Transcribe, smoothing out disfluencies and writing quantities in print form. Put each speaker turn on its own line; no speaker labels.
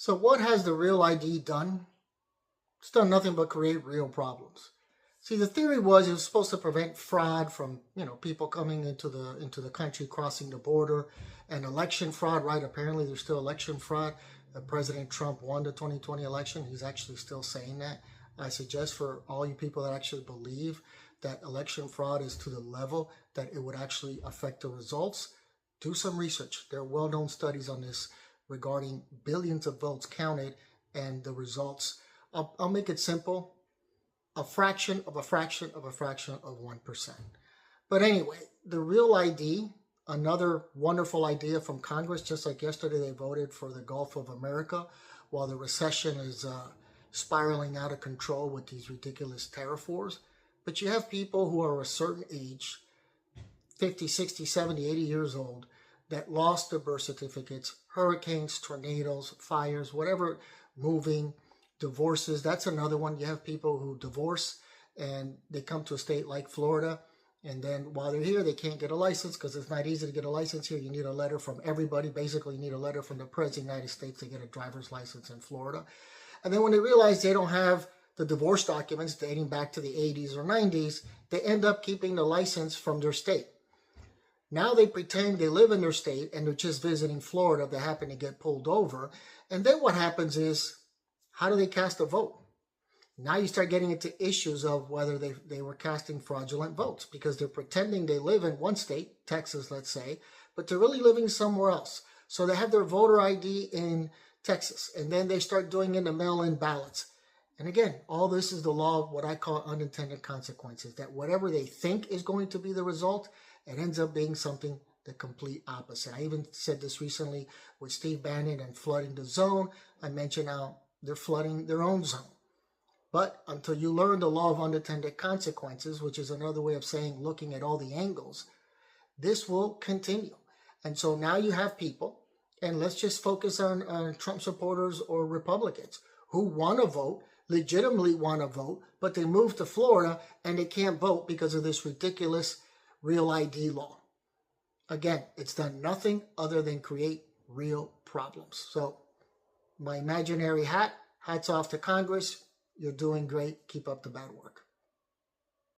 So what has the Real ID done? It's done nothing but create real problems. See, the theory was it was supposed to prevent fraud from, people coming into the country, crossing the border, and election fraud, right? Apparently there's still election fraud. President Trump won the 2020 election. He's actually still saying that. I suggest for all you people that actually believe that election fraud is to the level that it would actually affect the results, do some research. There are well-known studies on this regarding billions of votes counted and the results. I'll make it simple. A fraction of a fraction of a fraction of 1%. But anyway, the Real ID, another wonderful idea from Congress. Just like yesterday, they voted for the Gulf of America while the recession is spiraling out of control with these ridiculous tariff wars. But you have people who are a certain age, 50, 60, 70, 80 years old, that lost their birth certificates, hurricanes, tornadoes, fires, whatever, moving, divorces. That's another one. You have people who divorce and they come to a state like Florida, and then while they're here, they can't get a license because it's not easy to get a license here. You need a letter from everybody. Basically, you need a letter from the President of the United States to get a driver's license in Florida. And then when they realize they don't have the divorce documents dating back to the 80s or 90s, they end up keeping the license from their state. Now they pretend they live in their state and they're just visiting Florida if they happen to get pulled over. And then what happens is, how do they cast a vote? Now you start getting into issues of whether they were casting fraudulent votes because they're pretending they live in one state, Texas, let's say, but they're really living somewhere else. So they have their voter ID in Texas, and then they start doing in the mail-in ballots. And again, all this is the law of what I call unintended consequences, that whatever they think is going to be the result, it ends up being something the complete opposite. I even said this recently with Steve Bannon and flooding the zone. I mentioned how they're flooding their own zone. But until you learn the law of unintended consequences, which is another way of saying looking at all the angles, this will continue. And so now you have people, and let's just focus on Trump supporters or Republicans who want to vote, legitimately want to vote, but they move to Florida and they can't vote because of this ridiculous Real ID law. Again, it's done nothing other than create real problems. So my imaginary hats off to Congress. You're doing great. Keep up the bad work.